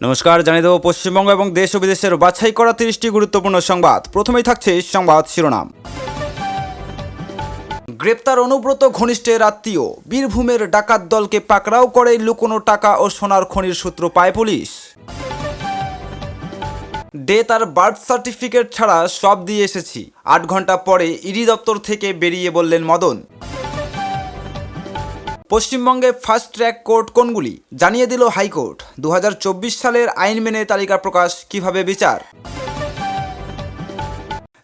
নমস্কার, জানিয়ে দেব পশ্চিমবঙ্গ এবং দেশ ও বিদেশের বাছাই করা 30টি গুরুত্বপূর্ণ সংবাদ। প্রথমেই থাকছে সংবাদ শিরোনাম। গ্রেপ্তার অনুব্রত ঘনিষ্ঠের আত্মীয়। বীরভূমের ডাকাত দলকে পাকড়াও করে লুকোনো টাকা ও সোনার খনির সূত্র পায় পুলিশ। ডেথ আর বার্থ সার্টিফিকেট ছাড়া সব দিয়ে এসেছি, 8 ঘন্টা পরে ইডি দপ্তর থেকে বেরিয়ে বললেন মদন। পশ্চিমবঙ্গে ফাস্ট ট্র্যাক কোর্ট কোনগুলি জানিয়ে দিল হাইকোর্ট। 2024 সালের আইন মেনে তালিকা প্রকাশ, কিভাবে বিচার।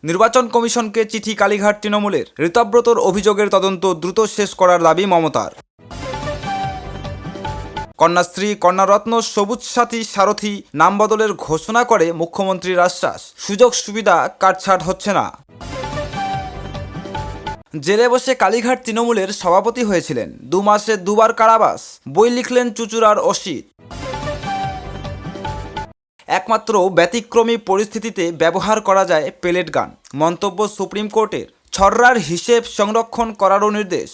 নির্বাচন কমিশনকে চিঠি কালীঘাট তৃণমূলের। ঋতব্রতর অভিযোগের তদন্ত দ্রুত শেষ করার দাবি মমতার। কন্যাশ্রী, কন্যারত্ন, সবুজ সাথী, সারথী নাম বদলের ঘোষণা করে মুখ্যমন্ত্রীর আশ্বাস। সুযোগ সুবিধা কাটছাট হচ্ছে না। জেলে বসে কালীঘাট তৃণমূলের সভাপতি হয়েছিলেন, 2 মাসে 2বার কারাবাস। বই লিখলেন চুচুড়ার অসিত। একমাত্র ব্যতিক্রমী পরিস্থিতিতে ব্যবহার করা যায় পেলেট গান, মন্তব্য সুপ্রিম কোর্টের। ছররার হিসেব সংরক্ষণ করারও নির্দেশ।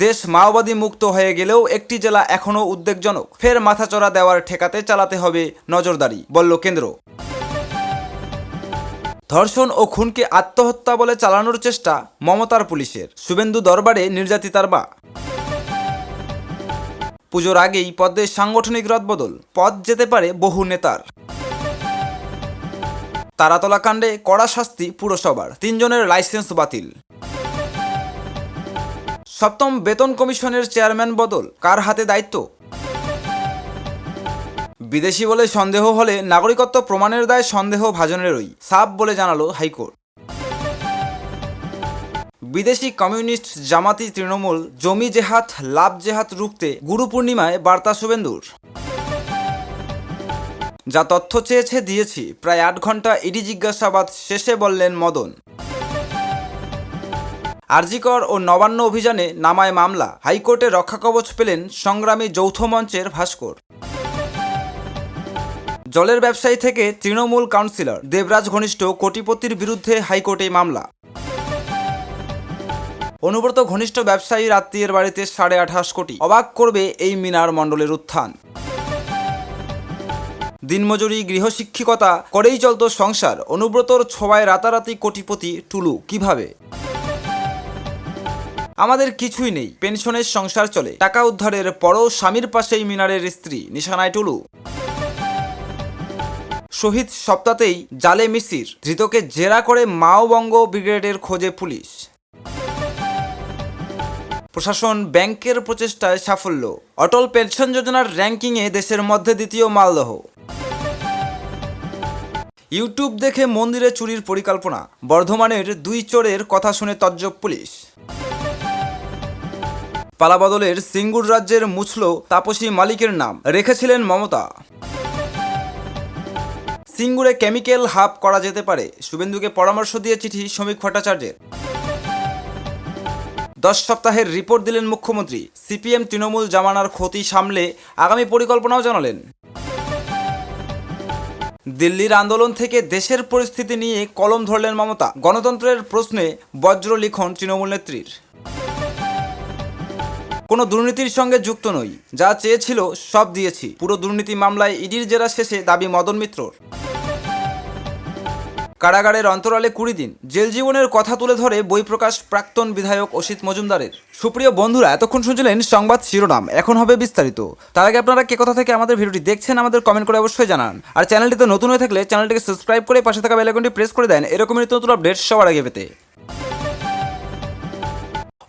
দেশ মাওবাদী মুক্ত হয়ে গেলেও একটি জেলা এখনও উদ্বেগজনক। ফের মাথাচড়া দেওয়ার ঠেকাতে চালাতে হবে নজরদারি, বলল কেন্দ্র। ধর্ষণ ও খুনকে আত্মহত্যা বলে চালানোর চেষ্টা মমতার পুলিশের। শুভেন্দু দরবারে নির্যাতিতার বা। পুজোর আগেই পদ্মের সাংগঠনিক রদবদল, পদ যেতে পারে বহু নেতার। তারাতলা কাণ্ডে কড়া শাস্তি পুরসভার, 3 জনের লাইসেন্স বাতিল। সপ্তম বেতন কমিশনের চেয়ারম্যান বদল, কার হাতে দায়িত্ব। বিদেশি বলে সন্দেহ হলে নাগরিকত্ব প্রমাণের দায় সন্দেহ ভাজনেরই, সাফ বলে জানালো হাইকোর্ট। বিদেশি কমিউনিস্ট, জামাতি, তৃণমূল জমি জেহাদ, লাভ জেহাদ রুখতে গুরু পূর্ণিমায় বার্তা শুভেন্দুর। যা তথ্য চেয়েছে দিয়েছি, প্রায় 8 ঘন্টা ইডি জিজ্ঞাসাবাদ শেষে বললেন মদন। আরজিকর ও নবান্ন অভিযানে নামায় মামলা, হাইকোর্টে রক্ষাকবচ পেলেন সংগ্রামী যৌথ মঞ্চের ভাস্কর। জলের ব্যবসায়ী থেকে তৃণমূল কাউন্সিলর দেবরাজ ঘনিষ্ঠ কোটিপতির বিরুদ্ধে হাইকোর্টে মামলা। অনুব্রত ঘনিষ্ঠ ব্যবসায়ীর আত্মীয়ের বাড়িতে 28.5 কোটি। অবাক করবে এই মিনার মণ্ডলের উত্থান। দিনমজুরি, গৃহশিক্ষিকতা করেই চলত সংসার। অনুব্রতর ছোঁয়ায় রাতারাতি কোটিপতি টুলু কিভাবে। আমাদের কিছুই নেই, পেনশনের সংসার চলে। টাকা উদ্ধারের পরও স্বামীর পাশেই মিনারের স্ত্রী, নিশানায় টুলু। শহীদ সপ্তাহতেই জালে মিসির, ধৃতকে জেরা করে মাওবঙ্গ ব্রিগেডের খোঁজে পুলিশ। প্রশাসন ব্যাংকের প্রচেষ্টায় সাফল্য, অটল পেনশন যোজনার র্যাঙ্কিংয়ে দেশের মধ্যে দ্বিতীয় মালদহ। ইউটিউব দেখে মন্দিরে চুরির পরিকল্পনা, বর্ধমানের 2 চোরের কথা শুনে তজ্জব পুলিশ। পালাবদলের সিঙ্গুর রাজ্যের মুছল তাপসী মালিকের নাম, রেখেছিলেন মমতা। সিঙ্গুরে কেমিক্যাল হাব করা যেতে পারে, শুভেন্দুকে পরামর্শ দিয়ে চিঠি শ্রমিক ভট্টাচার্যের। 10 সপ্তাহের রিপোর্ট দিলেন মুখ্যমন্ত্রী। সিপিএম তৃণমূল জামানার ক্ষতি সামলে আগামী পরিকল্পনাও জানালেন। দিল্লির আন্দোলন থেকে দেশের পরিস্থিতি নিয়ে কলম ধরলেন মমতা। গণতন্ত্রের প্রশ্নে বজ্র লিখন তৃণমূল নেত্রীর। কোনো দুর্নীতির সঙ্গে যুক্ত নই, যা চেয়েছিল সব দিয়েছি। পুরো দুর্নীতি মামলায় ইডির জেরা শেষে দাবি মদন মিত্রর। কারাগারের অন্তরালে 20 দিন, জেল জীবনের কথা তুলে ধরে বই প্রকাশ প্রাক্তন বিধায়ক অসিত মজুমদারের। সুপ্রিয় বন্ধুরা, এতক্ষণ শুনছিলেন সংবাদ শিরোনাম, এখন হবে বিস্তারিত। তার আগে আপনারা কে কোথা থেকে আমাদের ভিডিওটি দেখছেন আমাদের কমেন্ট করে অবশ্যই জানান। আর চ্যানেলটিতে নতুন হয়ে থাকলে চ্যানেলটিকে সাবস্ক্রাইব করে পাশে থাকা বেল আইকনটি প্রেস করে দেন এরকমই নিত্য নতুন আপডেট সবার আগে পেতে।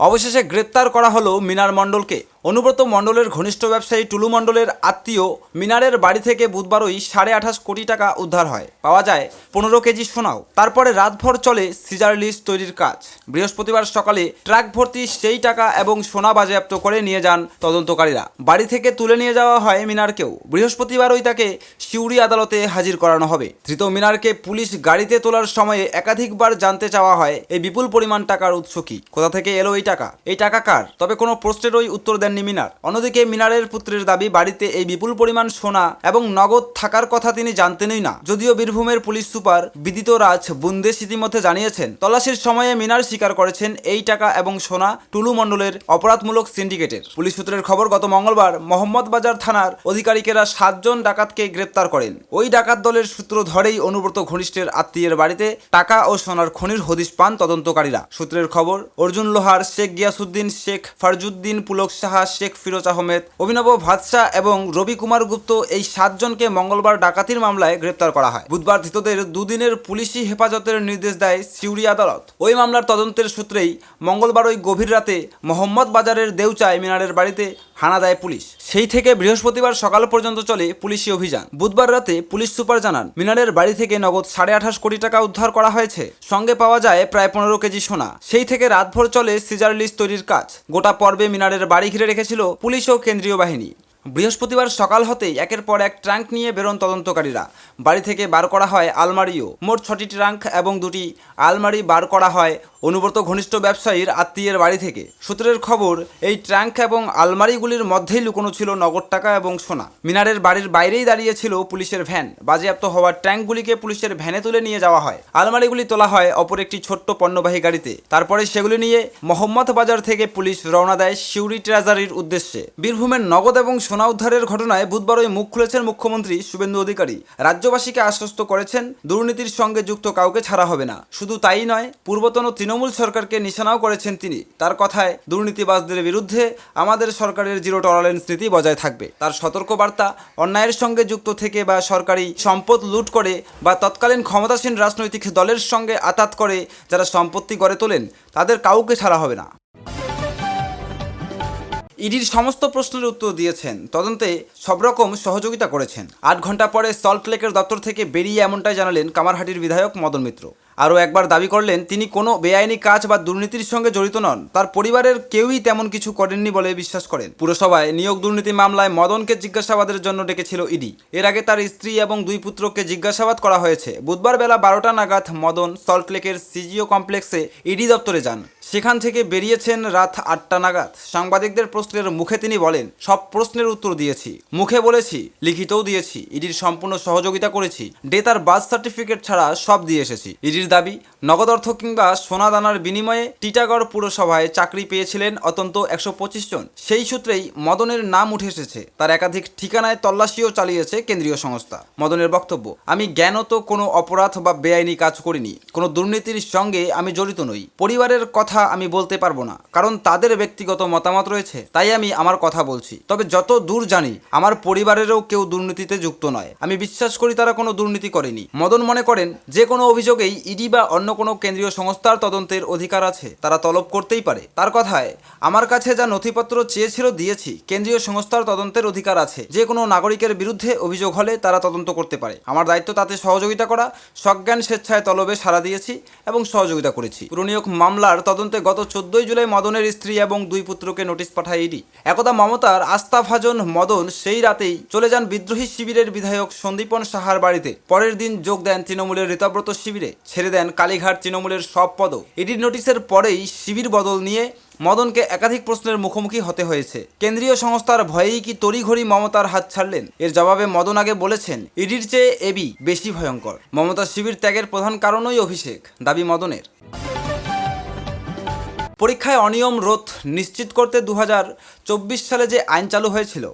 অবশেষে গ্রেপ্তার করা হলো মিনার মণ্ডলকে। অনুব্রত মণ্ডলের ঘনিষ্ঠ ব্যবসায়ী টুলু মণ্ডলের আত্মীয় মিনারের বাড়ি থেকে বুধবারই 28.5 কোটি টাকা উদ্ধার হয়। পাওয়া যায় 15 কেজি সোনাও। তারপরে রাতভর চলে সিজার লিস্ট তৈরির কাজ। বৃহস্পতিবার সকালে ট্রাক ভর্তি সেই টাকা এবং সোনা বাজেয়াপ্ত করে নিয়ে যান তদন্তকারীরা। বাড়ি থেকে তুলে নিয়ে যাওয়া হয় মিনারকেও। বৃহস্পতিবারই তাকে সিউড়ি আদালতে হাজির করানো হবে। ধৃত মিনারকে পুলিশ গাড়িতে তোলার সময়ে একাধিকবার জানতে চাওয়া হয় এই বিপুল পরিমাণ টাকার উৎস কি, কোথা থেকে এলো এই টাকা কার। তবে কোনো প্রশ্নেরই উত্তর দেন দেননি মিনার। অন্যদিকে মিনারের পুত্রের দাবি বাড়িতে এই বিপুল পরিমাণ সোনা এবং নগদ থাকার কথা তিনি জানতেনই না। যদিও বীরভূমের পুলিশ সুপার বিদিত রাজ বুন্দেশ ইতিমধ্যে জানিয়েছেন, তল্লাশির সময়ে মিনার স্বীকার করেছেন এই টাকা এবং সোনা টুলু মণ্ডলের অপরাধমূলক সিন্ডিকেটের। পুলিশ সূত্রের খবর, গত মঙ্গলবার মোহাম্মদবাজার থানার আধিকারিকেরা 7 জন ডাকাতকে গ্রেপ্তার করেন। ওই ডাকাত দলের সূত্র ধরেই অনুব্রত ঘনিষ্ঠের আত্মীয়ের বাড়িতে টাকা ও সোনার খনির হদিশ পান তদন্তকারীরা। সূত্রের খবর, অর্জুন লোহার, শেখ গিয়াসুদ্দিন, শেখ ফারজুদ্দিন, পুলক সাহা, শেখ ফিরোজ আহমেদ, অভিনব ভাদশা এবং রবি কুমার গুপ্ত এই 7 জনকে মঙ্গলবার ডাকাতির মামলায় গ্রেপ্তার করা হয়। বুধবার ধৃতদের দুদিনের পুলিশি হেফাজতের নির্দেশ দেয় সিউড়ি আদালত। ওই মামলার তদন্তের সূত্রেই মঙ্গলবার ওই গভীর রাতে মোহাম্মদবাজারের দেউচায় মিনারের বাড়িতে হানা দেয় পুলিশ। সেই থেকে বৃহস্পতিবার সকাল পর্যন্ত চলে পুলিশি অভিযান। বুধবার রাতে পুলিশ সুপার জানান, মিনারের বাড়ি থেকে নগদ 28.5 কোটি টাকা উদ্ধার করা হয়েছে। সঙ্গে পাওয়া যায় প্রায় 15 কেজি সোনা। সেই থেকে রাতভর চলে সিজার লিস্ট তৈরির কাজ। গোটা পর্বে মিনারের বাড়ি ঘিরে রেখেছিল পুলিশ ও কেন্দ্রীয় বাহিনী। বৃহস্পতিবার সকাল হতেই একের পর এক ট্রাঙ্ক নিয়ে বেরোন তদন্তকারীরা। বাড়ি থেকে বার করা হয় আলমারিও। মোট 6টি ট্রাঙ্ক এবং 2টি আলমারি বার করা হয় অনুব্রত ঘনিষ্ঠ ব্যবসায়ীর আত্মীয়ের বাড়ি থেকে। সূত্রের খবর, এই ট্রাঙ্ক এবং আলমারিগুলির মধ্যেই লুকোনো ছিল নগদ টাকা এবং সোনা। মিনারের বাড়ির বাইরেই দাঁড়িয়ে ছিল পুলিশের ভ্যান। বাজেয়াপ্ত হওয়া ট্রাঙ্কগুলিকে পুলিশের ভ্যানে তুলে নিয়ে যাওয়া হয়। আলমারিগুলি তোলা হয় অপর একটি ছোট্ট পণ্যবাহী গাড়িতে। তারপরে সেগুলি নিয়ে মোহাম্মদবাজার থেকে পুলিশ রওনা দেয় সিউড়ি ট্রেজারির উদ্দেশ্যে। বীরভূমের নগদ এবং সোনা উদ্ধারের ঘটনায় বুধবারই মুখ খুলেছেন মুখ্যমন্ত্রী শুভেন্দু অধিকারী। রাজ্যবাসীকে আশ্বস্ত করেছেন, দুর্নীতির সঙ্গে যুক্ত কাউকে ছাড়া হবে না। শুধু তাই নয়, পূর্বতন তৃণমূল সরকারকে নিশানাও করেছেন তিনি। তার কথায়, দুর্নীতিবাজদের বিরুদ্ধে আমাদের সরকারের জিরো টলারেন্স নীতি বজায় থাকবে। তার সতর্ক বার্তা, অন্যায়ের সঙ্গে যুক্ত থেকে বা সরকারি সম্পদ লুট করে বা তৎকালীন ক্ষমতাসীন রাজনৈতিক দলের সঙ্গে আতাত করে যারা সম্পত্তি গড়ে তোলেন, তাদের কাউকে ছাড়া হবে না। ইডির সমস্ত প্রশ্নের উত্তর দিয়েছেন, তদন্তে সব রকম সহযোগিতা করেছেন। 8 ঘন্টা পরে সল্টলেকের দপ্তর থেকে বেরিয়ে এমনটাই জানালেন কামারহাটির বিধায়ক মদন মিত্র। আরও একবার দাবি করলেন, তিনি কোনো বেআইনি কাজ বা দুর্নীতির সঙ্গে জড়িত নন। তার পরিবারের কেউই তেমন কিছু করেননি বলে বিশ্বাস করেন। পুরসভায় নিয়োগ দুর্নীতি মামলায় মদনকে জিজ্ঞাসাবাদের জন্য ডেকেছিল ইডি। এর আগে তার স্ত্রী এবং 2 পুত্রকে জিজ্ঞাসাবাদ করা হয়েছে। বুধবার বেলা 12টা নাগাদ মদন সল্টলেকের সিজিও কমপ্লেক্সে ইডি দপ্তরে যান। সেখান থেকে বেরিয়েছেন রাত 8টা নাগাদ। সাংবাদিকদের প্রশ্নের মুখে তিনি বলেন, সব প্রশ্নের উত্তর দিয়েছি, মুখে বলেছি, লিখিতও দিয়েছি, ইডির সম্পূর্ণ সহযোগিতা করেছি, ডেথ আর বার্থ সার্টিফিকেট ছাড়া সব দিয়ে এসেছি। ইডির দাবি, নগদ অর্থ কিংবা সোনা দানার বিনিময়ে টিটাগড় পুরসভায় চাকরি পেয়েছিলেন অন্তত 125 জন। সেই সূত্রেই মদনের নাম উঠে এসেছে। তার একাধিক ঠিকানায় তল্লাশিও চালিয়েছে কেন্দ্রীয় সংস্থা। মদনের বক্তব্য, আমি জ্ঞানত কোনো অপরাধ বা বেআইনি কাজ করিনি, কোনো দুর্নীতির সঙ্গে আমি জড়িত নই। পরিবারের কথা আমি বলতে পারবো না, কারণ তাদের ব্যক্তিগত মতামত রয়েছে, তাই আমি আমার কথা বলছি। তবে যত দূর জানি, আমার পরিবারেরও কেউ দুর্নীতিতে যুক্ত নয়। আমি বিশ্বাস করি তারা কোনো দুর্নীতি করেনি। মদন মনে করেন, যে কোনো অভিযোগেই ইডি বা অন্য কোনো কেন্দ্রীয় সংস্থার তদন্তের অধিকার আছে, তারা তলব করতেই পারে। তার কথায়, আমার কাছে যা নথিপত্র চেয়েছিল দিয়েছি। কেন্দ্রীয় সংস্থার তদন্তের অধিকার আছে। যে কোনো নাগরিকের বিরুদ্ধে অভিযোগ হলে তারা তদন্ত করতে পারে। আমার দায়িত্ব তাতে সহযোগিতা করা। সজ্ঞান স্বেচ্ছায় তলবে সাড়া দিয়েছি এবং সহযোগিতা করেছি। পুরনিয়োগ মামলার তদন্তে গত 14 জুলাই মদনের স্ত্রী এবং 2 পুত্রকে নোটিশ পাঠায় ইডি। একদা মমতার আস্থাভাজন মদন সেই রাতেই চলে যান বিদ্রোহী শিবিরের বিধায়ক সন্দীপন সাহার বাড়িতে। পরের দিন যোগ দেন তৃণমূলের ঋতব্রত শিবিরে, ছেড়ে দেন কালীঘাট তৃণমূলের সব পদ। ইডির নোটিশের পরেই শিবির বদল নিয়ে মদনকে একাধিক প্রশ্নের মুখোমুখি হতে হয়েছে। কেন্দ্রীয় সংস্থার ভয়েই কি তড়িঘড়ি মমতার হাত ছাড়লেন? এর জবাবে মদন আগে বলেছেন, ইডির চেয়ে এবি বেশি ভয়ঙ্কর। মমতা শিবির ত্যাগের প্রধান কারণই অভিষেক, দাবি মদনের। পরীক্ষায় অনিয়ম রোধ নিশ্চিত করতে 2024 সালে যে আইন চালু হয়েছিল,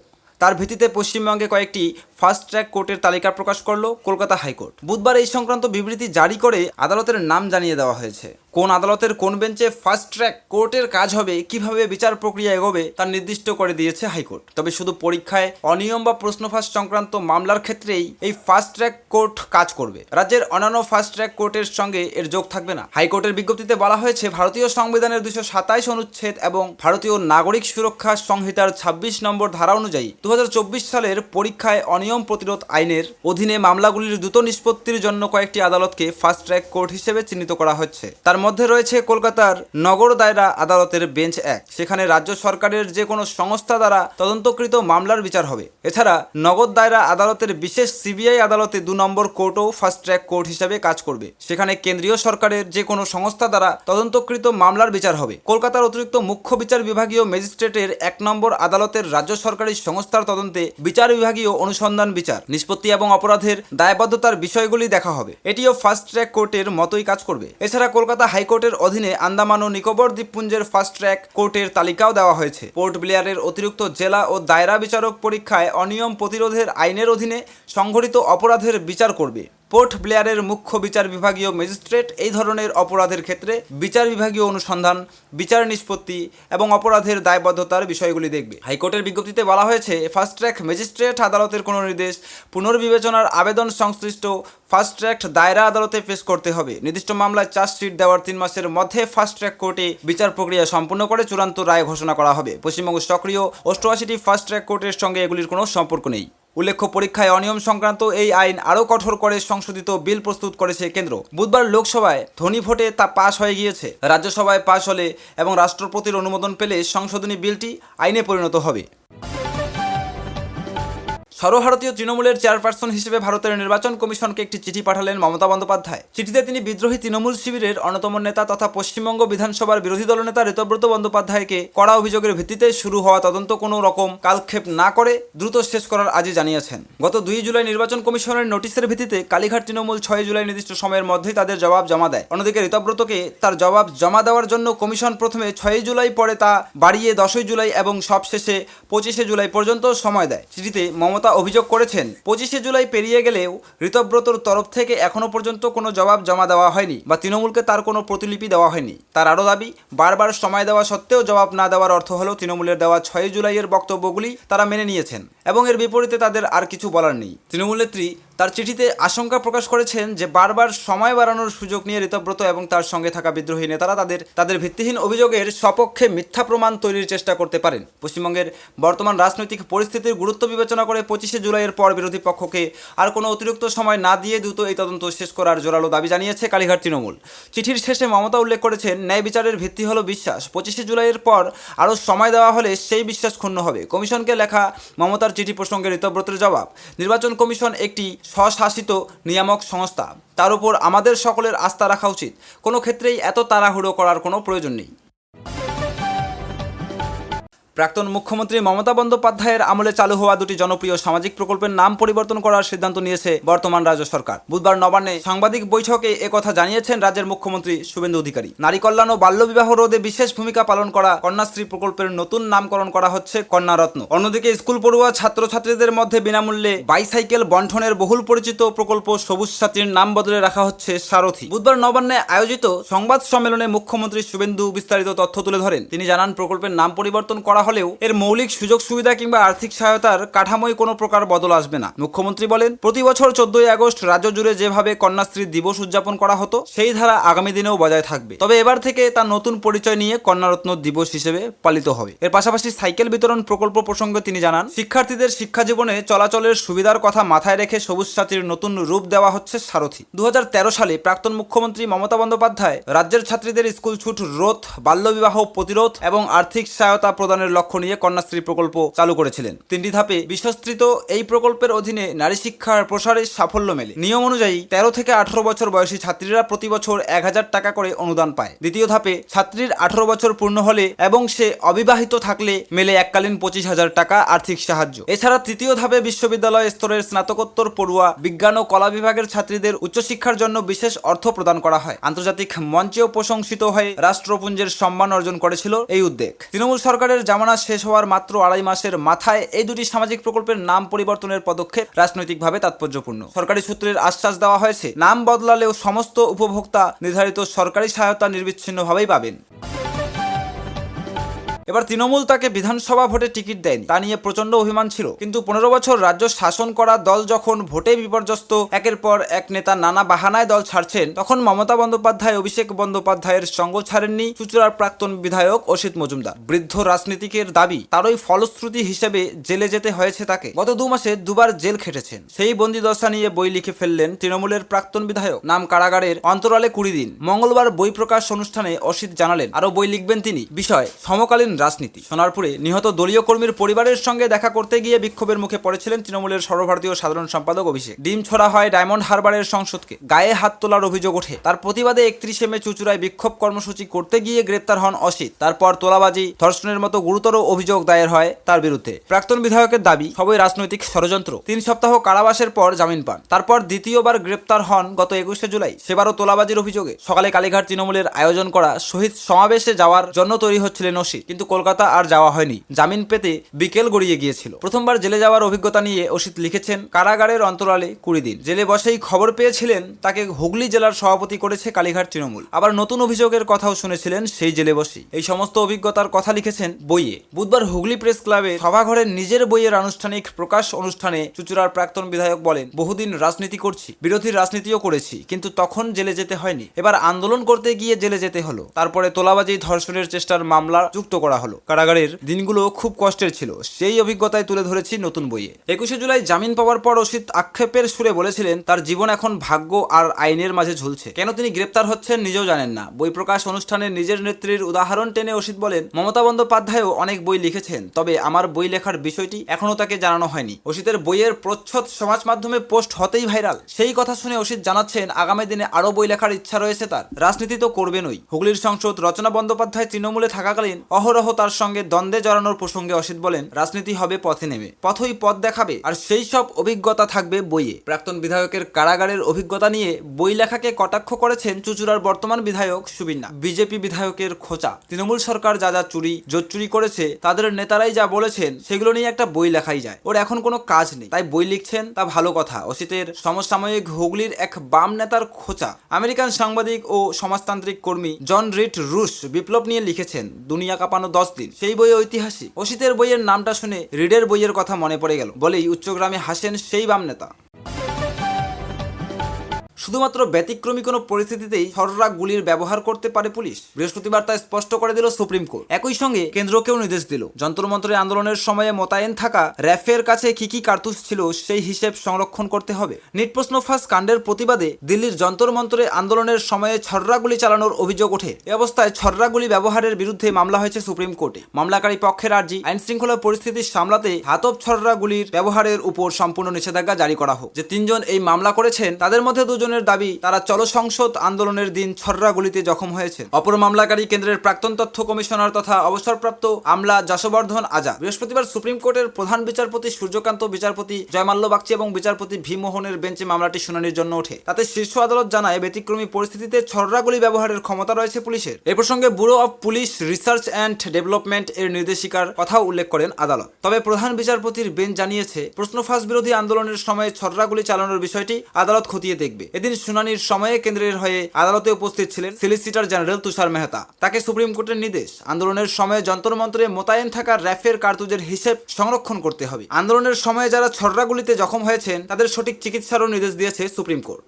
তার ভিত্তিতে পশ্চিমবঙ্গে কয়েকটি ফাস্ট ট্র্যাক কোর্টের তালিকা প্রকাশ করল কলকাতা হাইকোর্ট। বুধবার এই সংক্রান্ত বিবৃতি জারি করে আদালতের নাম জানিয়ে দেওয়া হয়েছে। কোন আদালতের কোন বেঞ্চে ফাস্ট ট্র্যাক কোর্টের কাজ হবে, কিভাবে বিচার প্রক্রিয়া এগোবে, তা নির্দিষ্ট করে দিয়েছে হাইকোর্ট। তবে শুধু পরীক্ষায় অনিয়ম বা প্রশ্নফাঁস সংক্রান্ত মামলার ক্ষেত্রেই এই ফাস্ট ট্র্যাক কোর্ট কাজ করবে। রাজ্যের অন্যান্য ফাস্ট ট্র্যাক কোর্টের সঙ্গে এর যোগ থাকবে না। হাইকোর্টের বিজ্ঞপ্তিতে বলা হয়েছে, ভারতীয় সংবিধানের 227 অনুচ্ছেদ এবং ভারতীয় নাগরিক সুরক্ষা সংহিতার 26 নম্বর ধারা অনুযায়ী 2024 সালের পরীক্ষায় অনিয়ম অনিয়ম প্রতিরোধ আইনের অধীনে মামলাগুলির দ্রুত নিষ্পত্তির জন্য কয়েকটি আদালতকে ফাস্ট ট্র্যাক কোর্ট হিসেবে চিহ্নিত করা হচ্ছে। তার মধ্যে রয়েছে কলকাতার নগর দায়রা আদালতের বেঞ্চ 1, সেখানে রাজ্য সরকারের যে কোনো সংস্থা দ্বারা তদন্তকৃত মামলার বিচার হবে। এছাড়া নগর দায়রা আদালতের বিশেষ সিবিআই আদালতে 2 নম্বর কোর্টও ফাস্ট ট্র্যাক কোর্ট হিসেবে কাজ করবে, সেখানে কেন্দ্রীয় সরকারের যে কোনো সংস্থা দ্বারা তদন্তকৃত মামলার বিচার হবে। কলকাতার অতিরিক্ত মুখ্য বিচার বিভাগীয় ম্যাজিস্ট্রেটের 1 নম্বর আদালতের রাজ্য সরকারি সংস্থার তদন্তে বিচার বিভাগীয় অনুসন্ধান বিচার নিষ্পত্তি এবং অপরাধের দায়বদ্ধতার বিষয়গুলি দেখা হবে। এটিও ফাস্ট ট্র্যাক কোর্টের মতোই কাজ করবে। এছাড়া কলকাতা হাইকোর্টের অধীনে আন্দামান ও নিকোবর দ্বীপপুঞ্জের ফাস্ট ট্র্যাক কোর্টের তালিকাও দেওয়া হয়েছে। পোর্ট ব্লেয়ারের অতিরিক্ত জেলা ও দায়রা বিচারক পরীক্ষায় অনিয়ম প্রতিরোধের আইনের অধীনে সংঘটিত অপরাধের বিচার করবে। পোর্ট ব্লেয়ারের মুখ্য বিচার বিভাগীয় ম্যাজিস্ট্রেট এই ধরনের অপরাধের ক্ষেত্রে বিচার বিভাগীয় অনুসন্ধান, বিচার নিষ্পত্তি এবং অপরাধের দায়বদ্ধতার বিষয়গুলি দেখবে। হাইকোর্টের বিজ্ঞপ্তিতে বলা হয়েছে, ফাস্ট ট্র্যাক ম্যাজিস্ট্রেট আদালতের কোনো নির্দেশ পুনর্বিবেচনার আবেদন সংশ্লিষ্ট ফাস্ট ট্র্যাক দায়রা আদালতে পেশ করতে হবে। নির্দিষ্ট মামলায় চার্জশিট দেওয়ার 3 মাসের মধ্যে ফাস্ট ট্র্যাক কোর্টে বিচার প্রক্রিয়া সম্পূর্ণ করে চূড়ান্ত রায় ঘোষণা করা হবে। পশ্চিমবঙ্গ সক্রিয় 88টি ফাস্ট ট্র্যাক কোর্টের সঙ্গে এগুলির কোনো সম্পর্ক নেই। উল্লেখ্য, পরীক্ষায় অনিয়ম সংক্রান্ত এই আইন আরও কঠোর করে সংশোধিত বিল প্রস্তুত করেছে কেন্দ্র। বুধবার লোকসভায় ধ্বনি ভোটে তা পাশ হয়ে গিয়েছে। রাজ্যসভায় পাশ হলে এবং রাষ্ট্রপতির অনুমোদন পেলে সংশোধনী বিলটি আইনে পরিণত হবে। সর্বভারতীয় তৃণমূলের চেয়ারপারসন হিসেবে ভারতের নির্বাচন কমিশনকে একটি চিঠি পাঠালেন মমতা বন্দ্যোপাধ্যায়। চিঠিতে তিনি বিদ্রোহী তৃণমূল শিবিরের অন্যতম নেতা তথা পশ্চিমবঙ্গ বিধানসভার বিরোধী দলনেতা ঋতব্রত বন্দ্যোপাধ্যায়কে কড়া অভিযোগের ভিত্তিতে শুরু হওয়া তদন্ত কোনো রকম কালক্ষেপ না করে দ্রুত শেষ করার আর্জি জানিয়েছেন। গত 2 জুলাই নির্বাচন কমিশনের নোটিশের ভিত্তিতে কালীঘাট তৃণমূল 6 জুলাই নির্দিষ্ট সময়ের মধ্যেই তাদের জবাব জমা দেয়। অন্যদিকে ঋতব্রতকে তার জবাব জমা দেওয়ার জন্য কমিশন প্রথমে 6 জুলাই, পরে তা বাড়িয়ে 10 জুলাই এবং সবশেষে 25 জুলাই পর্যন্ত সময় দেয়। চিঠিতে মমতা অভিযোগ করেছেন, 25 জুলাই পেরিয়ে গেলেও ঋতব্রতর তরফ থেকে এখনো পর্যন্ত কোনো জবাব জমা দেওয়া হয়নি বা তৃণমূলকে তার কোনো প্রতিলিপি দেওয়া হয়নি। তার আরও দাবি, বারবার সময় দেওয়া সত্ত্বেও জবাব না দেওয়ার অর্থ হলো তৃণমূলের দেওয়া 6 জুলাইয়ের বক্তব্যগুলি তারা মেনে নিয়েছেন এবং এর বিপরীতে তাদের আর কিছু বলার নেই। তৃণমূল নেত্রী তার চিঠিতে আশঙ্কা প্রকাশ করেছেন যে বারবার সময় বাড়ানোর সুযোগ নিয়ে ঋতব্রত এবং তার সঙ্গে থাকা বিদ্রোহী নেতারা তাদের ভিত্তিহীন অভিযোগের সপক্ষে মিথ্যা প্রমাণ তৈরির চেষ্টা করতে পারেন। পশ্চিমবঙ্গের বর্তমান রাজনৈতিক পরিস্থিতির গুরুত্ব বিবেচনা করে 25 জুলাইয়ের পর বিরোধী পক্ষকে আর কোনো অতিরিক্ত সময় না দিয়ে দ্রুত এই তদন্ত শেষ করার জোরালো দাবি জানিয়েছে কালীঘাট তৃণমূল। চিঠির শেষে মমতা উল্লেখ করেছেন, ন্যায় বিচারের ভিত্তি হলো বিশ্বাস। 25 জুলাইয়ের পর আরও সময় দেওয়া হলে সেই বিশ্বাস ক্ষুণ্ণ হবে। কমিশনকে লেখা মমতার চিঠি প্রসঙ্গে ঋতব্রতের জবাব, নির্বাচন কমিশন একটি স্বশাসিত নিয়ামক সংস্থা, তার উপর আমাদের সকলের আস্থা রাখা উচিত। কোনো ক্ষেত্রেই এত তাড়াহুড়ো করার কোনো প্রয়োজন নেই। প্রাক্তন মুখ্যমন্ত্রী মমতা বন্দ্যোপাধ্যায়ের আমলে চালু হওয়া 2টি জনপ্রিয় সামাজিক প্রকল্পের নাম পরিবর্তন করার সিদ্ধান্ত নিয়েছে বর্তমান রাজ্য সরকার। বুধবার নবান্নে সাংবাদিক বৈঠকে একথা জানিয়েছেন রাজ্যের মুখ্যমন্ত্রী শুভেন্দু অধিকারী। নারী কল্যাণ ও বাল্যবিবাহ রোধে বিশেষ ভূমিকা পালন করা কন্যাশ্রী প্রকল্পের নতুন নামকরণ করা হচ্ছে কন্যারত্ন। অন্যদিকে স্কুল পড়ুয়া ছাত্রছাত্রীদের মধ্যে বিনামূল্যে বাইসাইকেল বণ্টনের বহুল পরিচিত প্রকল্প সবুজ সাথীর নাম বদলে রাখা হচ্ছে সারথি। বুধবার নবান্নে আয়োজিত সংবাদ সম্মেলনে মুখ্যমন্ত্রী শুভেন্দু বিস্তারিত তথ্য তুলে ধরেন। তিনি জানান, প্রকল্পের নাম পরিবর্তন করা হলেও এর মৌলিক সুযোগ সুবিধা কিংবা আর্থিক সহায়তার কাঠামোয় কোনো প্রকার বদল আসবে না। মুখ্যমন্ত্রী বলেন, প্রতি বছর 14 আগস্ট রাজ্য জুড়ে যেভাবে কন্যাশ্রী দিবস উদযাপন করা হতো সেই ধারা আগামী দিনেও বজায় থাকবে, তবে এবার থেকে তার নতুন পরিচয় নিয়ে কন্যারত্ন দিবস হিসেবে পালিত হবে। এর পাশাপাশি সাইকেল বিতরণ প্রকল্প প্রসঙ্গে তিনি জানান, শিক্ষার্থীদের শিক্ষা জীবনে চলাচলের সুবিধার কথা মাথায় রেখে সবুজ সাথীর নতুন রূপ দেওয়া হচ্ছে সারথি। 2013 সালে প্রাক্তন মুখ্যমন্ত্রী মমতা বন্দ্যোপাধ্যায় রাজ্যের ছাত্রীদের স্কুল ছুট রোধ, বাল্যবিবাহ প্রতিরোধ এবং আর্থিক সহায়তা প্রদানের লক্ষ্য নিয়ে কন্যাশ্রী প্রকল্প চালু করেছিলেন। 3টি ধাপে বিস্তৃত এই প্রকল্পের অধীনে নারী শিক্ষার প্রসারে সাফল্য মেলে। নিয়ম অনুযায়ী 13 থেকে 18 বছর বয়সী ছাত্রীরা প্রতি বছর 1000 টাকা করে অনুদান পায়। দ্বিতীয় ধাপে ছাত্রীর 18 বছর পূর্ণ হলে এবং সে অবিবাহিত থাকলে মেলে এককালীন 25,000 টাকা আর্থিক সাহায্য। এছাড়া তৃতীয় ধাপে বিশ্ববিদ্যালয় স্তরের স্নাতকোত্তর পড়ুয়া বিজ্ঞান ও কলা বিভাগের ছাত্রীদের উচ্চশিক্ষার জন্য বিশেষ অর্থ প্রদান করা হয়। আন্তর্জাতিক মঞ্চেও প্রশংসিত হয়ে রাষ্ট্রপুঞ্জের সম্মান অর্জন করেছিল এই উদ্যোগ। তৃণমূল সরকারের জামানা শেষ হওয়ার মাত্র 2.5 মাসের মাথায় এই 2টি সামাজিক প্রকল্পের নাম পরিবর্তনের পদক্ষেপ রাজনৈতিকভাবে তাৎপর্যপূর্ণ। সরকারি সূত্রের আশ্বাস দেওয়া হয়েছে, নাম বদলালেও সমস্ত উপভোক্তা নির্ধারিত সরকারি সহায়তা নির্বিচ্ছিন্নভাবেই পাবেন। এবার তৃণমূল তাকে বিধানসভা ভোটে টিকিট দেয়নি, তা নিয়ে প্রচন্ড অভিমান ছিল। কিন্তু 15 বছর রাজ্য শাসন করা দল যখন ভোটে বিপর্যস্ত, একের পর এক নেতা নানা বাহানায় দল ছাড়ছেন, তখন মমতা বন্দ্যোপাধ্যায়, অভিষেক বন্দ্যোপাধ্যায়ের সঙ্গ ছাড়েননি চুঁচুড়ার প্রাক্তন বিধায়ক অসিত মজুমদার। বৃদ্ধ রাজনীতিকের দাবি, তারই ফলশ্রুতি হিসেবে জেলে যেতে হয়েছে তাকে। গত 2 মাসে 2বার জেল খেটেছেন। সেই বন্দিদশা নিয়ে বই লিখে ফেললেন তৃণমূলের প্রাক্তন বিধায়ক। নাম কারাগারের অন্তরালে 20 দিন। মঙ্গলবার বই প্রকাশ অনুষ্ঠানে অসিত জানালেন আরো বই লিখবেন তিনি। বিষয় সমকালীন রাজনীতি। সোনারপুরে নিহত দলীয় কর্মীর পরিবারের সঙ্গে দেখা করতে গিয়ে বিক্ষোভের মুখে পড়েছিলেন তৃণমূলের সর্বভারতীয় সাধারণ সম্পাদক অভিষেক। ডিম ছোড়া হয় ডায়মন্ড হারবারের সংসদকে, গায়ে হাত তোলার অভিযোগ ওঠে। তার প্রতিবাদে 31 মে চুঁচুড়ায় বিক্ষোভ কর্মসূচি করতে গিয়ে গ্রেপ্তার হন অসিত। তারপর তোলাবাজি, ধর্ষণের মতো গুরুতর অভিযোগ দায়ের হয় তার বিরুদ্ধে। প্রাক্তন বিধায়কের দাবি, সবই রাজনৈতিক ষড়যন্ত্র। 3 সপ্তাহ কারাবাসের পর জামিন পান। তারপর দ্বিতীয়বার গ্রেপ্তার হন গত 21 জুলাই, সেবারও তোলাবাজির অভিযোগে। সকালে কালীঘাট তৃণমূলের আয়োজন করা শহীদ সমাবেশে যাওয়ার জন্য তৈরি হচ্ছিলেন অসিত, কিন্তু কলকাতা আর যাওয়া হয়নি। জামিন পেতে বিকেল গড়িয়ে গিয়েছিল। প্রথমবার জেলে যাওয়ার অভিজ্ঞতা নিয়ে অসিত লিখেছেন কারাগারের অন্তরালে 20 দিন। জেলে বসেই খবর পেয়েছিলেন তাকে হুগলি জেলার সভাপতি করেছে কালীঘাট তৃণমূল। আবার নতুন অভিযোগের কথাও শুনেছিলেন সেই জেলে বসেই। এই সমস্ত অভিজ্ঞতার কথা লিখেছেন বইয়ে। বুধবার হুগলি প্রেস ক্লাবে সভাঘরে নিজের বইয়ের আনুষ্ঠানিক প্রকাশ অনুষ্ঠানে চুঁচুড়ার প্রাক্তন বিধায়ক বলেন, বহুদিন রাজনীতি করছি, বিরোধী রাজনীতিও করেছি, কিন্তু তখন জেলে যেতে হয়নি। এবার আন্দোলন করতে গিয়ে জেলে যেতে হলো। তারপরে তোলাবাজি, ধর্ষণের চেষ্টার মামলা যুক্ত করা হলো। কারাগারের দিনগুলো খুব কষ্টের ছিল, সেই অভিজ্ঞতায় তুলে ধরেছি নতুন বইয়ে। 21 জুলাই জামিন পাওয়ার পর অসিত আক্ষেপের সুরে বলেছিলেন তার জীবন এখন ভাগ্য আর আইনের মাঝে ঝুলছে। কেন তিনি গ্রেপ্তার হচ্ছেন নিজেও জানেন না। বই প্রকাশ অনুষ্ঠানে নিজের নেত্রীর উদাহরণ টেনে অসিত বলেন, মমতা বন্দ্যোপাধ্যায়ও অনেক বই লিখেছেন, তবে আমার বই লেখার বিষয়টি এখনো তাকে জানানো হয়নি। অসিতের বইয়ের প্রচ্ছদ সমাজ মাধ্যমে পোস্ট হতেই ভাইরাল। সেই কথা শুনে অসিত জানাচ্ছেন আগামী দিনে আরো বই লেখার ইচ্ছা রয়েছে তার। রাজনীতি তো করবেনই। হুগলির সাংসদ রচনা বন্দ্যোপাধ্যায় তৃণমূলে থাকাকালীন অহরহ তার সঙ্গে দ্বন্দ্বে জড়ানোর প্রসঙ্গে অসিত বলেন, রাজনীতি হবে পথে নেমে, পথই পথ দেখাবে, আর সেই সব অভিজ্ঞতা থাকবে বইয়ে। প্রাক্তন বিধায়কের কারাগারের অভিজ্ঞতা নিয়ে বই লেখাকে কটাক্ষ করেছেন চুঁচুড়ার বর্তমান বিধায়ক সুবিন্যা। বিজেপি বিধায়কের খোঁচা, তৃণমূল সরকার যা যা চুরি জোচ্চুরি করেছে, তাদের নেতারাই যা বলেছেন সেগুলো নিয়ে একটা বই লেখাই যায়। ওর এখন কোনো কাজ নেই, তাই বই লিখছেন, তা ভালো কথা। অসিতের সমসাময়িক হুগলির এক বাম নেতার খোঁচা। আমেরিকান সাংবাদিক ও সমাজতান্ত্রিক কর্মী জন রিড রুশ বিপ্লব নিয়ে লিখেছেন দুনিয়া কাঁপানো 10 দিন। সেই বই ঐতিহাসিক। অসিতের বইয়ের নামটা শুনে রিডের বইয়ের কথা মনে পড়ে গেল বলেই উচ্চগ্রামে হাসেন সেই বাম নেতা। শুধুমাত্র ব্যতিক্রমী কোনো পরিস্থিতিতেই ছররা গুলির ব্যবহার করতে পারে পুলিশ। বৃহস্পতিবার তা স্পষ্ট করে দিল সুপ্রিম কোর্ট। একই সঙ্গে কেন্দ্রকেও নির্দেশ দিল, যন্ত্রমন্ত্রে আন্দোলনের সময়ে মোতায়েন থাকা র্যাফের কাছে কি কি কার্তুজ ছিল সেই হিসেব সংরক্ষণ করতে হবে। নিট প্রশ্ন ফাঁস কাণ্ডের প্রতিবাদে দিল্লির যন্ত্রমন্ত্রে আন্দোলনের সময়ে ছররা গুলি চালানোর অভিযোগ ওঠে। এ অবস্থায় ছররা গুলি ব্যবহারের বিরুদ্ধে মামলা হয়েছে সুপ্রিম কোর্টে। মামলাকারী পক্ষের আর্জি, আইন শৃঙ্খলা পরিস্থিতি সামলাতে ধাতব ছররা গুলির ব্যবহারের উপর সম্পূর্ণ নিষেধাজ্ঞা জারি করা হোক। যে 3 জন এই মামলা করেছেন তাদের মধ্যে 2 জনের দাবি তারা চলো সংসদ আন্দোলনের দিন ছররা গুলিতে জখম হয়েছে। অপর মামলাকারী কেন্দ্রের প্রাক্তন তথ্য কমিশনার তথা অবসরপ্রাপ্ত আমলা যশবর্ধন আজাদ। বৃহস্পতিবার সুপ্রিম কোর্টের প্রধান বিচারপতি সূর্যকান্ত, বিচারপতি জয়মাল্য বাগচি এবং বিচারপতি ভি মোহনের বেঞ্চে মামলাটি শুনানির জন্য ওঠে। তাতে শীর্ষ আদালত জানায় ব্যতিক্রমী পরিস্থিতিতে ছররা গুলি ব্যবহারের ক্ষমতা রয়েছে পুলিশের। এ প্রসঙ্গে bureau of police research and development এর নির্দেশিকার কথাও উল্লেখ করেন আদালত। তবে প্রধান বিচারপতির বেঞ্চ জানিয়েছে প্রশ্ন ফাঁস বিরোধী আন্দোলনের সময় ছররা গুলি চালানোর বিষয়টি আদালত খতিয়ে দেখবে। এদিন শুনানির সময়ে কেন্দ্রের হয়ে আদালতে উপস্থিত ছিলেন সলিসিটর জেনারেল তুষার মেহতা। তাকে সুপ্রিম কোর্টের নির্দেশ, আন্দোলনের সময় যন্ত্রমন্ত্রে মোতায়েন থাকা র্যাফের কার্তুজের হিসেব সংরক্ষণ করতে হবে। আন্দোলনের সময় যারা ছররা গুলিতে জখম হয়েছেন তাদের সঠিক চিকিৎসারও নির্দেশ দিয়েছে সুপ্রিম কোর্ট।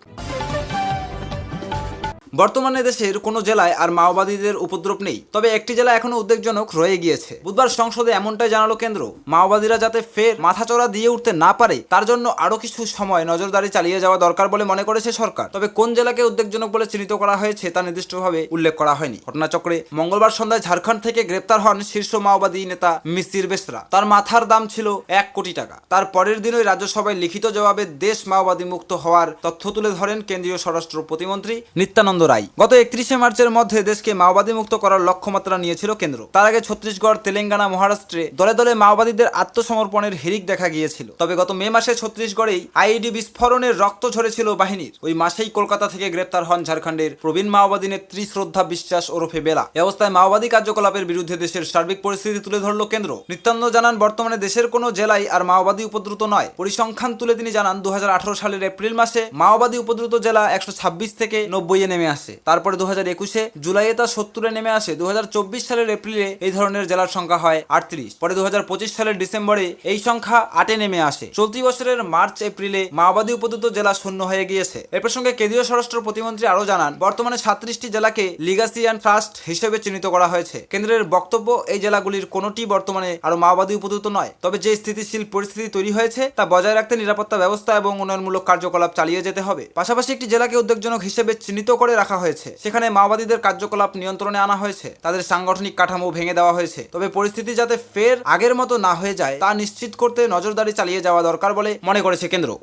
বর্তমানে দেশের কোনো জেলায় আর মাওবাদীদের উপদ্রব নেই, তবে একটি জেলা এখনো উদ্বেগজনক রয়ে গিয়েছে। বুধবার সংসদে এমনটাই জানালো কেন্দ্র। মাওবাদীরা যাতে ফের মাথাচড়া দিয়ে উঠতে না পারে তার জন্য আরো কিছু সময় নজরদারি চালিয়ে যাওয়া দরকার বলে মনে করেছে সরকার। তবে কোন জেলাকে উদ্বেগজনক বলে চিহ্নিত করা হয়েছে তা নির্দিষ্টভাবে উল্লেখ করা হয়নি। ঘটনাচক্রে মঙ্গলবার সন্ধ্যায় ঝাড়খণ্ড থেকে গ্রেপ্তার হন শীর্ষ মাওবাদী নেতা মিসির বেসরা। তার মাথার দাম ছিল 1 কোটি টাকা। তার পরের দিনই রাজ্যসভায় লিখিত জবাবে দেশ মাওবাদী মুক্ত হওয়ার তথ্য তুলে ধরেন কেন্দ্রীয় স্বরাষ্ট্র প্রতিমন্ত্রী নিত্যানন্দ রায়। গত 31 মার্চের মধ্যে দেশকে মাওবাদী মুক্ত করার লক্ষ্যমাত্রা নিয়েছিল কেন্দ্র। তার আগে ছত্তিশগড়, তেলেঙ্গানা, মহারাষ্ট্রে দলে দলে মাওবাদীদের আত্মসমর্পণের হিড়িক দেখা গিয়েছিল। তবে গত মে মাসে ছত্তিশগড়েই আইইডি বিস্ফোরণের রক্ত ঝরেছিল বাহিনীর। ওই মাসেই কলকাতা থেকে গ্রেপ্তার হন ঝাড়খণ্ডের প্রবীণ মাওবাদী নেত্রী শ্রদ্ধা বিশ্বাস ওরফে বেলা। এ অবস্থায় মাওবাদী কার্যকলাপের বিরুদ্ধে দেশের সার্বিক পরিস্থিতি তুলে ধরল কেন্দ্র। নিত্যানন্দ জানান, বর্তমানে দেশের কোনো জেলায় আর মাওবাদী উপদ্রুত নয়। পরিসংখ্যান তুলে তিনি জানান, 2018 সালের এপ্রিল মাসে মাওবাদী উপদ্রুত জেলা 126 থেকে 90-এ নেমে আসে। আসে। তারপরে 2021-এ জুলাইয়ে তা 70-এ নেমে আসে। 2024 সালের এপ্রিলে এই ধরনের জেলার সংখ্যা হয় 38। পরে 2025 সালের ডিসেম্বরে এই সংখ্যা 8-এ নেমে আসে। চলতি বছরের মার্চ এপ্রিলে মাওবাদী উপদ্রুত জেলা শূন্য হয়ে গিয়েছে। এ প্রসঙ্গে কেন্দ্রীয় স্বরাষ্ট্র প্রতিমন্ত্রী আরও জানান, বর্তমানে 37টি জেলাকে লিগাসি অ্যান্ড ট্রাস্ট হিসেবে চিহ্নিত করা হয়েছে। কেন্দ্রের বক্তব্য, এই জেলাগুলির কোনোটি বর্তমানে আরও মাওবাদী উপদ্রুত নয়। তবে যে স্থিতিশীল পরিস্থিতি তৈরি হয়েছে তা বজায় রাখতে নিরাপত্তা ব্যবস্থা এবং উন্নয়নমূলক কার্যকলাপ চালিয়ে যেতে হবে। পাশাপাশি একটি জেলাকে উদ্বেগজনক হিসেবে চিহ্নিত করে রাখা হয়েছে। সেখানে মাওবাদীদের কার্যকলাপ নিয়ন্ত্রণে আনা হয়েছে, তাদের সাংগঠনিক কাঠামো ভেঙে দেওয়া হয়েছে। তবে পরিস্থিতি যাতে ফের আগের মতো না হয়ে যায় তা নিশ্চিত করতে নজরদারি চালিয়ে যাওয়া দরকার বলে মনে করেছে কেন্দ্র।